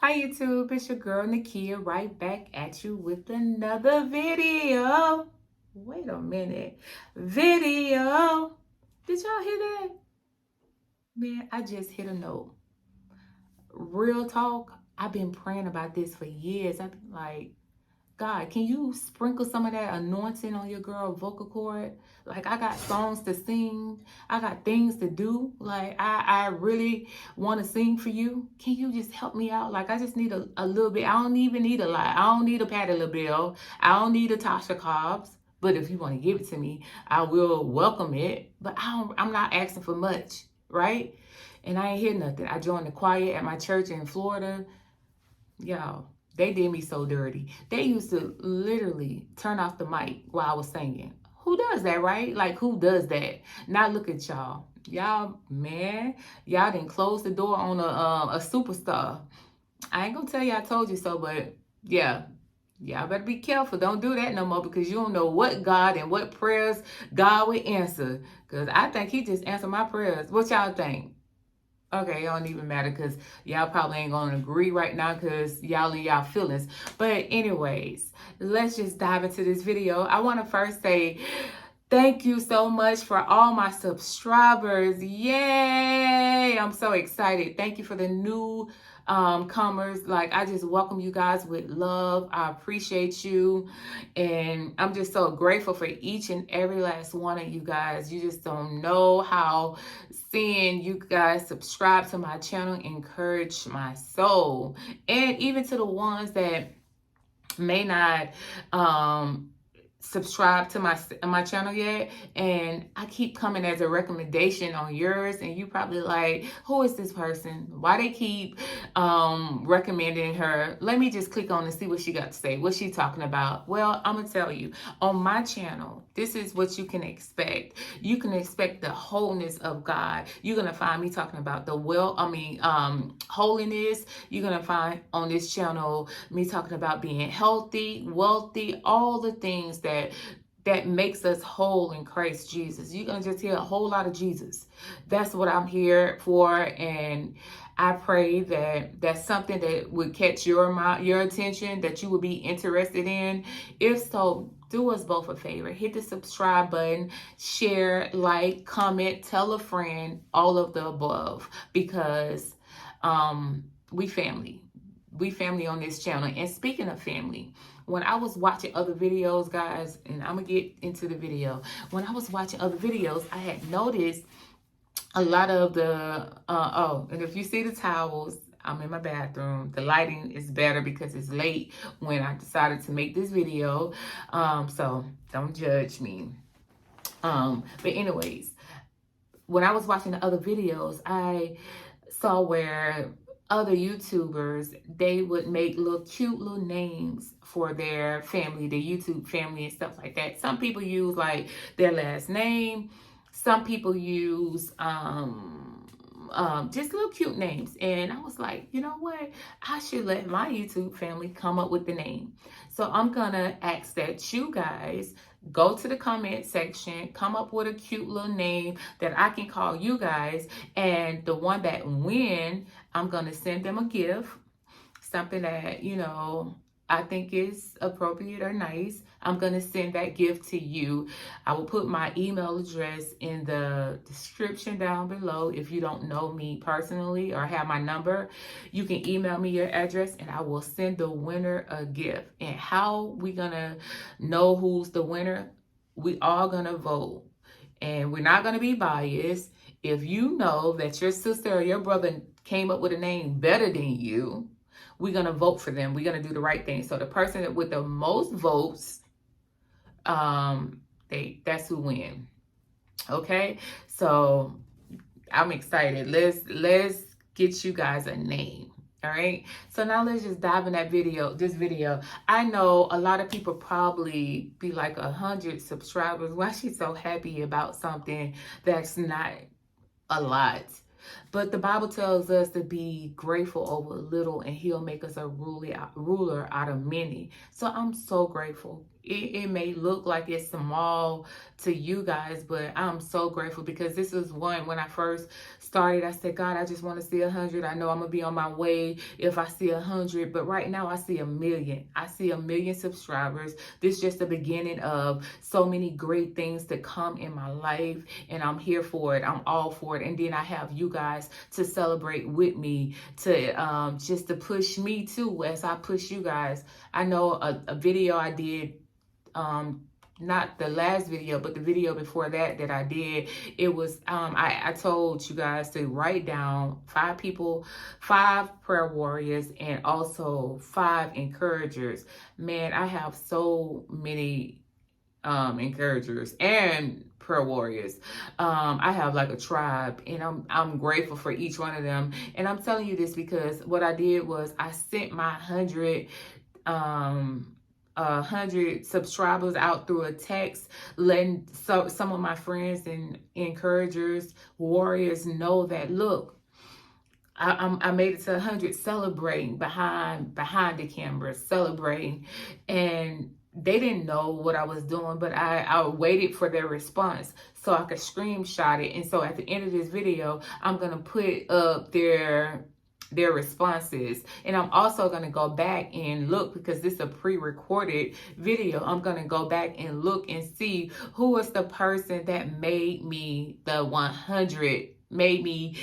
Hi YouTube, it's your girl Nakia right back at you with another video. Wait a minute. Video. Did y'all hear that? Man, I just hit a note. Real talk, I've been praying about this for years. I've been like, God, can you sprinkle some of that anointing on your girl vocal cord? Like, I got songs to sing. I got things to do. Like, I really want to sing for you. Can you just help me out? Like, I just need a little bit. I don't even need a lot. I don't need a Patti LaBelle. I don't need a Tasha Cobbs. But if you want to give it to me, I will welcome it. But I'm not asking for much, right? And I ain't hear nothing. I joined the choir at my church in Florida. Y'all, they did me so dirty. They used to literally turn off the mic while I was singing. Who does that, right? Like, who does that? Now look at y'all. Y'all, man, y'all didn't close the door on a superstar. I ain't gonna tell you I told you so, but yeah. Y'all better be careful. Don't do that no more because you don't know what God and what prayers God will answer. Because I think he just answered my prayers. What y'all think? Okay, it don't even matter because y'all probably ain't gonna agree right now because y'all in y'all feelings. But anyways, let's just dive into this video. I want to first say thank you so much for all my subscribers. Yay! I'm so excited. Thank you for the new comers. Like, I just welcome you guys with love. I appreciate you. And I'm just so grateful for each and every last one of you guys. You just don't know how seeing you guys subscribe to my channel encourage my soul. And even to the ones that may not subscribe to my channel yet, and I keep coming as a recommendation on yours, and you probably like, who is this person? Why they keep recommending her? Let me just click on and see what she got to say. What's she talking about? Well, I'm gonna tell you, on my channel, this is what you can expect. You can expect the wholeness of God. You're gonna find me talking about the holiness. You're gonna find on this channel me talking about being healthy, wealthy, all the things that makes us whole in Christ Jesus. You're gonna just hear a whole lot of Jesus. That's what I'm here for, and I pray that that's something that would catch your attention, that you would be interested in. If so, do us both a favor. Hit the subscribe button, share, like, comment, tell a friend, all of the above, because we family. We family on this channel. And speaking of family, when I was watching other videos, guys, and I'm gonna get into the video. When I was watching other videos, I had noticed a lot of the and if you see the towels, I'm in my bathroom. The lighting is better because it's late when I decided to make this video. So don't judge me. But anyways, when I was watching the other videos, I saw where other YouTubers, they would make cute little names for their family, their YouTube family and stuff like that. Some people use like their last name. Some people use just little cute names. And I was like, you know what? I should let my YouTube family come up with the name. So I'm gonna ask that you guys go to the comment section, come up with a cute little name that I can call you guys. And the one that win, I'm gonna send them a gift, something that, you know, I think is appropriate or nice. I'm going to send that gift to you. I will put my email address in the description down below. If you don't know me personally or have my number, you can email me your address and I will send the winner a gift. And how we going to know who's the winner? We all going to vote. And we're not going to be biased. If you know that your sister or your brother came up with a name better than you, we're going to vote for them. We're going to do the right thing. So the person with the most votes, that's who win. Okay? So I'm excited. Let's get you guys a name. All right? So now let's just dive in this video. I know a lot of people probably be like 100 subscribers. Why is she so happy about something that's not a lot? But the Bible tells us to be grateful over little, and he'll make us a ruler out of many. So I'm so grateful. it may look like it's small to you guys, but I'm so grateful because this is one. When I first started, I said, God, I just want to see 100. I know I'm gonna be on my way if I see 100, but right now I see 1,000,000. I see 1,000,000 subscribers. This is just the beginning of so many great things to come in my life, and I'm here for it. I'm all for it. And then I have you guys to celebrate with me, to just to push me too as I push you guys. I know a video I did, not the last video, but the video before that I did, it was, I told you guys to write down 5 people, 5 prayer warriors, and also 5 encouragers. Man, I have so many encouragers and prayer warriors. I have like a tribe, and I'm grateful for each one of them. And I'm telling you this because what I did was I sent my 100 subscribers out through a text, letting some of my friends and encouragers, warriors know that, look, I made it to 100, celebrating behind the camera, celebrating. And they didn't know what I was doing, but I waited for their response so I could screenshot it. And so at the end of this video, I'm going to put up their responses. And I'm also going to go back and look, because this is a pre-recorded video. I'm going to go back and look and see who was the person that made me the 100, made me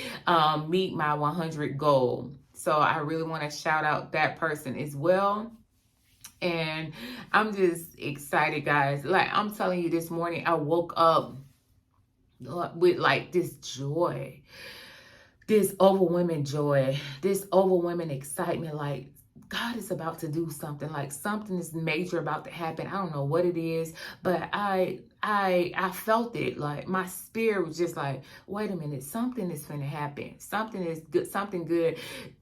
meet my 100 goal. So I really want to shout out that person as well. And I'm just excited, guys. Like I'm telling you, this morning I woke up with like this joy, this overwhelming joy, this overwhelming excitement. Like God is about to do something, like something is major about to happen. I don't know what it is, but I felt it. Like my spirit was just like, wait a minute, something is going to happen. Something is good, something good.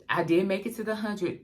I did make it to the 100,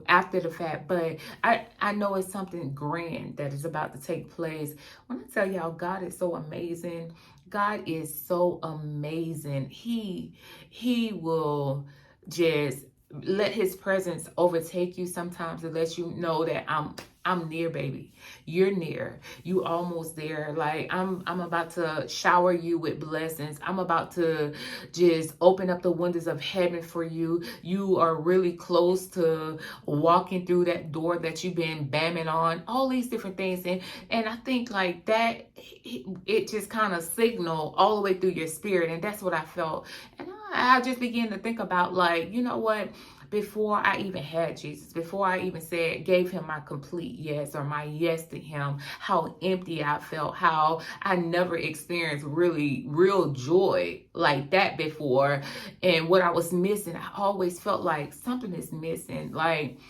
after the fact, but I know it's something grand that is about to take place. When I tell y'all, God is so amazing. God is so amazing. He will just let his presence overtake you sometimes to let you know that I'm near, baby. You're near. You almost there. Like I'm about to shower you with blessings. I'm about to just open up the windows of heaven for you. You are really close to walking through that door that you've been bamming on. All these different things. And I think like that, it just kind of signal all the way through your spirit. And that's what I felt. And I just began to think about, like, you know what? Before I even had Jesus, before I even gave him my complete yes, or my yes to him, how empty I felt, how I never experienced real joy like that before. And what I was missing, I always felt like something is missing. Like,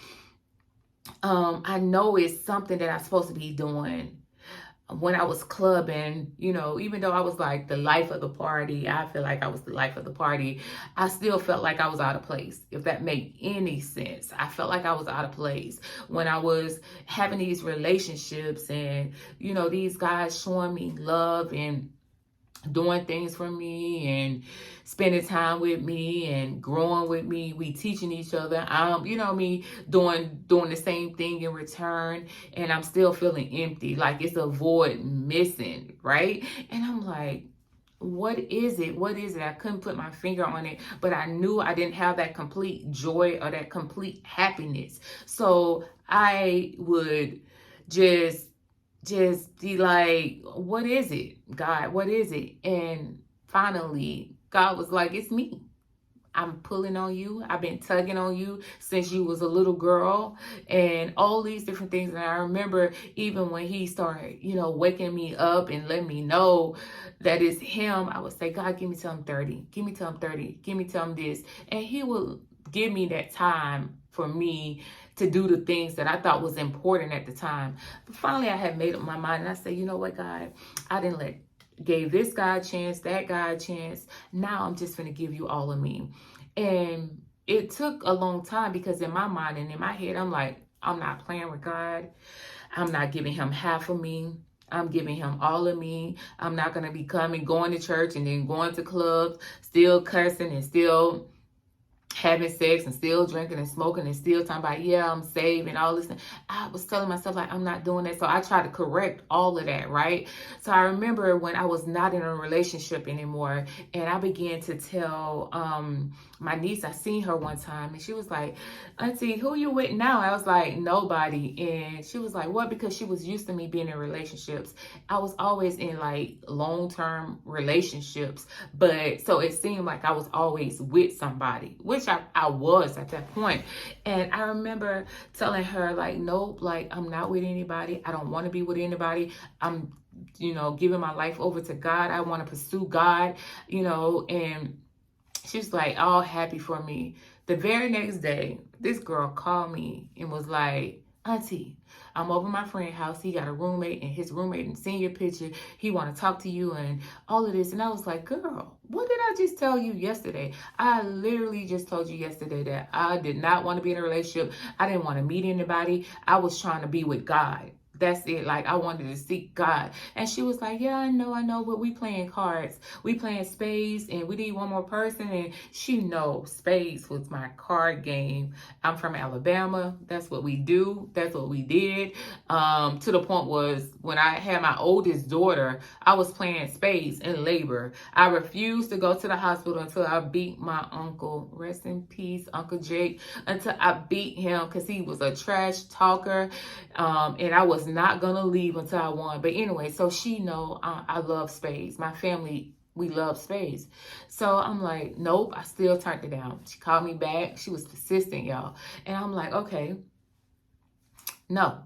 I know it's something that I'm supposed to be doing. When I was clubbing, even though I was like the life of the party, I feel like I was the life of the party, I still felt like I was out of place, if that made any sense. I felt like I was out of place when I was having these relationships and, these guys showing me love and doing things for me and spending time with me and growing with me. We teaching each other. Me doing the same thing in return, and I'm still feeling empty, like it's a void missing, right? And I'm like, what is it? What is it? I couldn't put my finger on it, but I knew I didn't have that complete joy or that complete happiness. So I would just be like, what is it, God? What is it? And finally, God was like, it's me. I'm pulling on you. I've been tugging on you since you was a little girl, and all these different things. And I remember even when he started, waking me up and letting me know that it's him, I would say, God, give me till I'm 30. Give me till I'm 30. Give me till I'm this. And he will give me that time for me to do the things that I thought was important at the time. But finally, I had made up my mind, and I said, you know what, God, I gave this guy a chance, that guy a chance. Now I'm just going to give you all of me. And it took a long time, because in my mind and in my head, I'm like, I'm not playing with God. I'm not giving him half of me. I'm giving him all of me. I'm not going to be going to church and then going to clubs, still cursing and still having sex and still drinking and smoking and still talking about, yeah, I'm saved and all this. I was telling myself, like, I'm not doing that. So I tried to correct all of that, right? So I remember when I was not in a relationship anymore, and I began to tell my niece, I seen her one time, and she was like, Auntie, who you with now? I was like, nobody. And she was like, what? Because she was used to me being in relationships. I was always in like long-term relationships, but so it seemed like I was always with somebody, which I was at that point. And I remember telling her, like, nope, like, I'm not with anybody. I don't want to be with anybody. I'm, giving my life over to God. I want to pursue God, and she's like all happy for me. The very next day, this girl called me and was like, Auntie, I'm over my friend's house. He got a roommate, and his roommate and seen your picture. He want to talk to you and all of this. And I was like, girl, what did I just tell you yesterday? I literally just told you yesterday that I did not want to be in a relationship. I didn't want to meet anybody. I was trying to be with God. That's it. Like, I wanted to seek God. And she was like, yeah, I know, but we playing cards. We playing spades, and we need one more person. And she knows spades was my card game. I'm from Alabama. That's what we do. That's what we did. To the point was when I had my oldest daughter, I was playing spades in labor. I refused to go to the hospital until I beat my uncle. Rest in peace, Uncle Jake. Until I beat him because he was a trash talker. And I was not gonna leave until I won. But anyway, so she know I love spades. My family, we love spades. So I'm like, nope, I still turned it down. She called me back. She was persistent, y'all. And I'm like, okay, no.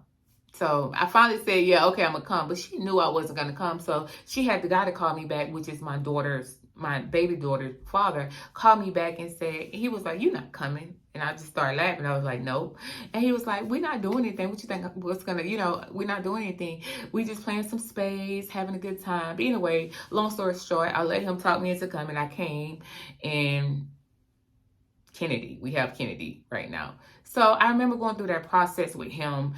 So I finally said, yeah, okay, I'm gonna come. But she knew I wasn't gonna come. So she had the guy to call me back, which is my baby daughter's father, called me back and said, he was like, you're not coming. And I just started laughing. I was like, nope. And he was like, we're not doing anything. What you think what's gonna, we're not doing anything. We just playing some spades, having a good time. But anyway, long story short, I let him talk me into coming. I came, and we have Kennedy right now. So I remember going through that process with him,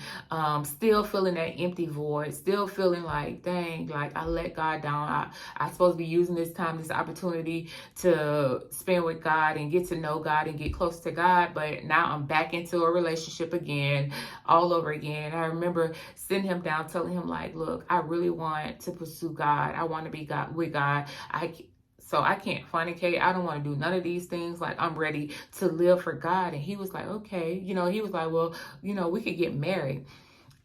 still feeling that empty void, still feeling like, dang, like I let God down. I supposed to be using this time, this opportunity to spend with God and get to know God and get close to God. But now I'm back into a relationship again, all over again. I remember sitting him down, telling him like, look, I really want to pursue God. I want to be with God. So I can't fornicate. I don't want to do none of these things. Like, I'm ready to live for God. And he was like, okay. He was like, well, we could get married.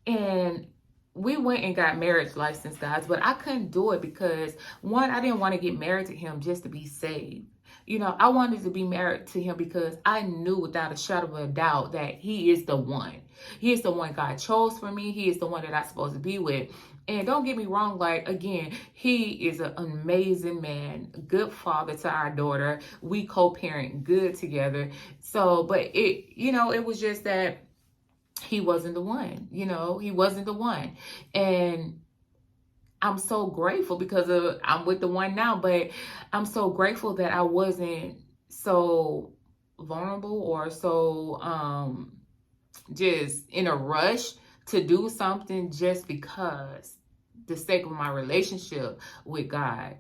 And we went and got marriage license, guys. But I couldn't do it because, one, I didn't want to get married to him just to be saved. I wanted to be married to him because I knew without a shadow of a doubt that he is the one. He is the one God chose for me. He is the one that I'm supposed to be with. And don't get me wrong, like, again, he is an amazing man, good father to our daughter. We co-parent good together. So, but it was just that he wasn't the one, he wasn't the one. And I'm so grateful because I'm with the one now, but I'm so grateful that I wasn't so vulnerable or so just in a rush to do something just because the sake of my relationship with God.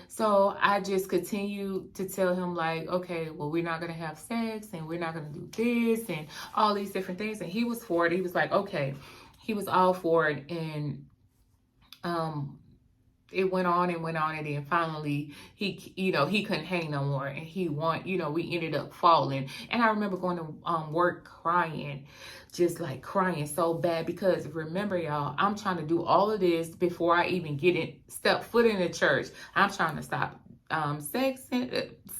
So I just continued to tell him like, okay, well, we're not going to have sex and we're not going to do this and all these different things. And he was for it. He was like, okay, he was all for it. And it went on and went on, and then finally he couldn't hang no more, and we ended up falling. And I remember going to work crying, just like crying so bad, because remember, y'all, I'm trying to do all of this before I even step foot in the church. I'm trying to stop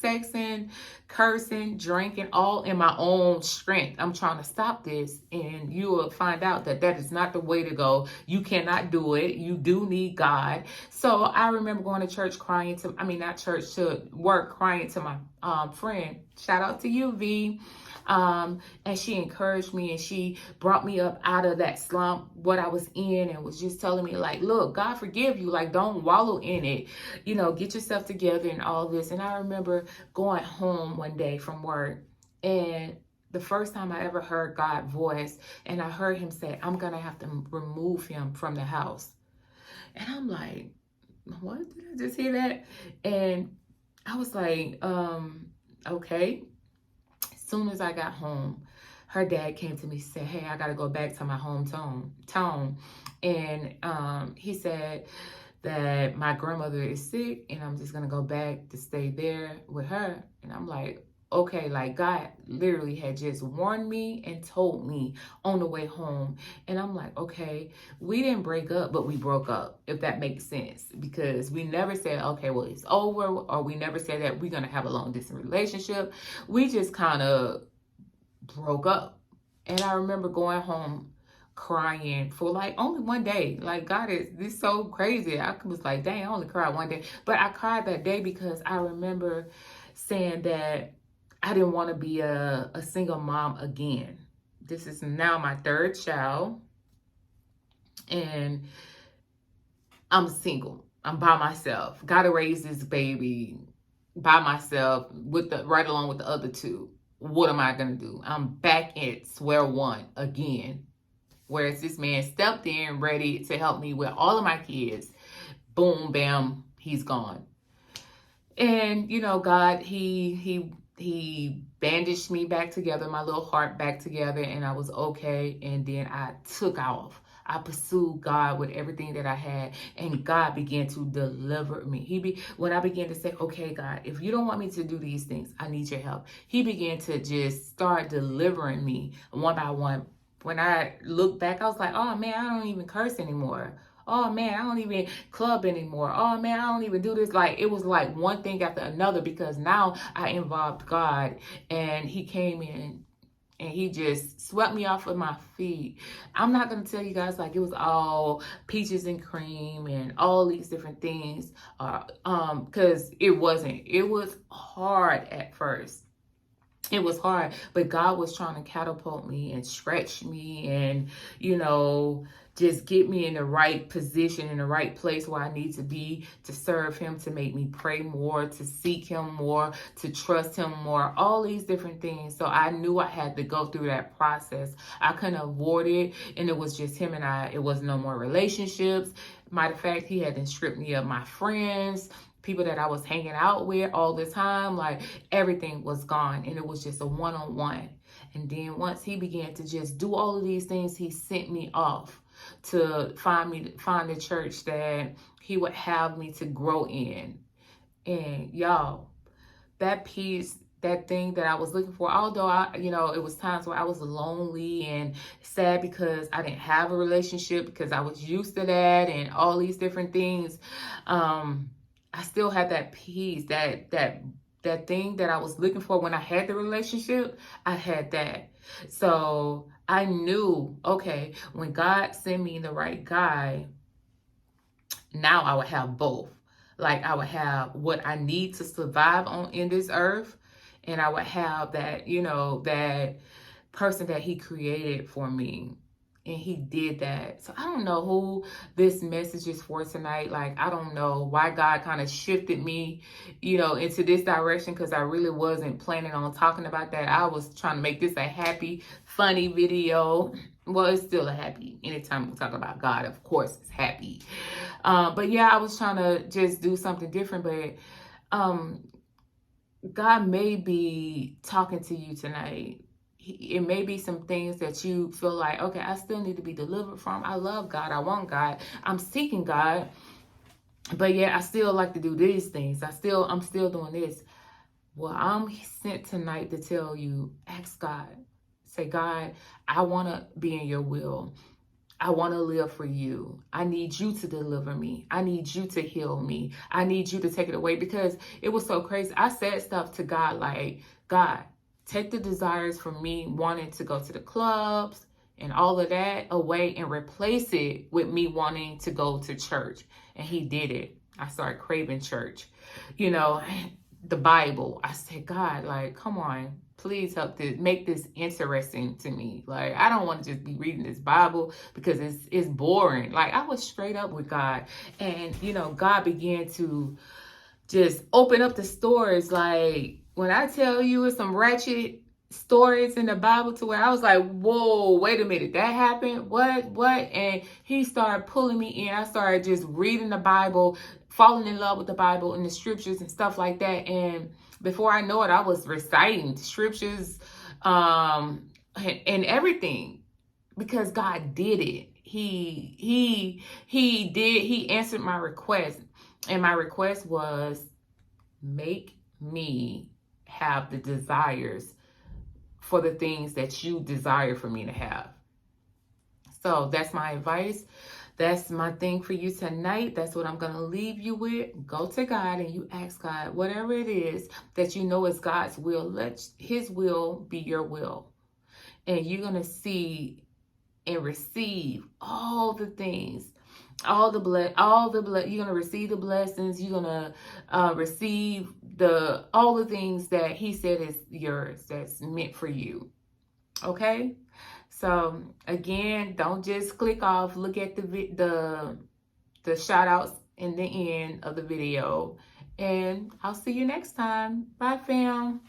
sexing, cursing, drinking, all in my own strength. I'm trying to stop this, and you will find out that is not the way to go. You cannot do it. You do need God. So I remember going to church to work crying to my friend. Shout out to you, V. And she encouraged me, and she brought me up out of that slump, what I was in, and was just telling me like, look, God forgive you. Like, don't wallow in it, get yourself together and all this. And I remember going home one day from work, and the first time I ever heard God's voice, and I heard him say, I'm going to have to remove him from the house. And I'm like, what? Did I just hear that? And I was like, okay. Soon as I got home, her dad came to me and said, hey, I got to go back to my hometown. And he said that my grandmother is sick and I'm just going to go back to stay there with her. And I'm like, okay, like God literally had just warned me and told me on the way home. And I'm like, okay, we didn't break up, but we broke up, if that makes sense. Because we never said, okay, well, it's over. Or we never said that we're going to have a long distance relationship. We just kind of broke up. And I remember going home crying for like only one day. Like, God is this so crazy. I was like, dang, I only cried one day. But I cried that day because I remember saying that I didn't want to be a single mom again. This is now my third child. And I'm single. I'm by myself. Got to raise this baby by myself right along with the other two. What am I going to do? I'm back at square one again. Whereas this man stepped in ready to help me with all of my kids. Boom, bam, he's gone. And, you know, God, he bandaged me back together, my little heart back together, and I was okay. And then I took off. I pursued God with everything that I had, and God began to deliver me. When I began to say, okay, God, if you don't want me to do these things, I need your help. He began to just start delivering me one by one. When I look back, I was like, oh man, I don't even curse anymore. Oh man, I don't even club anymore. Oh man, I don't even do this. Like, it was like one thing after another, because now I involved God, and he came in and he just swept me off of my feet. I'm not going to tell you guys like it was all peaches and cream and all these different things, because it wasn't. It was hard at first. It was hard, but God was trying to catapult me and stretch me and, you know, just get me in the right position, in the right place where I need to be to serve him, to make me pray more, to seek him more, to trust him more, all these different things. So I knew I had to go through that process. I couldn't avoid it. And it was just him and I. It was no more relationships. Matter of fact, he had stripped me of my friends, people that I was hanging out with all the time. Like, everything was gone, and it was just a one-on-one. And then once he began to just do all of these things, he sent me off to find the church that he would have me to grow in. And y'all, that peace, that thing that I was looking for, although it was times where I was lonely and sad because I didn't have a relationship, because I was used to that and all these different things. I still had that peace, that thing that I was looking for when I had the relationship. I had that. So I knew, okay, when God sent me the right guy, now I would have both. Like, I would have what I need to survive in this earth, and I would have that, that person that he created for me. And he did that. So I don't know who this message is for tonight. Like, I don't know why God kind of shifted me, into this direction, because I really wasn't planning on talking about that. I was trying to make this a happy, funny video. Well, it's still a happy. Anytime we talk about God, of course, it's happy. But yeah, I was trying to just do something different. But God may be talking to you tonight. It may be some things that you feel like, okay, I still need to be delivered from. I love God. I want God. I'm seeking God. But yeah, I still like to do these things. I'm still doing this. Well, I'm sent tonight to tell you, ask God. Say, God, I want to be in your will. I want to live for you. I need you to deliver me. I need you to heal me. I need you to take it away, because it was so crazy. I said stuff to God like, God, take the desires from me wanting to go to the clubs and all of that away and replace it with me wanting to go to church. And he did it. I started craving church. The Bible. I said, God, like, come on, please help make this interesting to me. Like, I don't want to just be reading this Bible because it's boring. Like, I was straight up with God. And, God began to just open up the stores. Like, when I tell you it's some ratchet stories in the Bible to where I was like, whoa, wait a minute, that happened? What? And he started pulling me in. I started just reading the Bible, falling in love with the Bible and the scriptures and stuff like that. And before I know it, I was reciting scriptures and everything, because God did it. He answered my request, and my request was, make me have the desires for the things that you desire for me to have. So that's my advice. That's my thing for you tonight. That's what I'm going to leave you with. Go to God and you ask God, whatever it is that you know is God's will, let his will be your will. And you're going to see and receive all the things, you're going to receive the blessings. You're going to receive all the things that he said is yours, that's meant for you. Okay? So again, don't just click off. Look at the shout outs in the end of the video. And I'll see you next time. Bye, fam.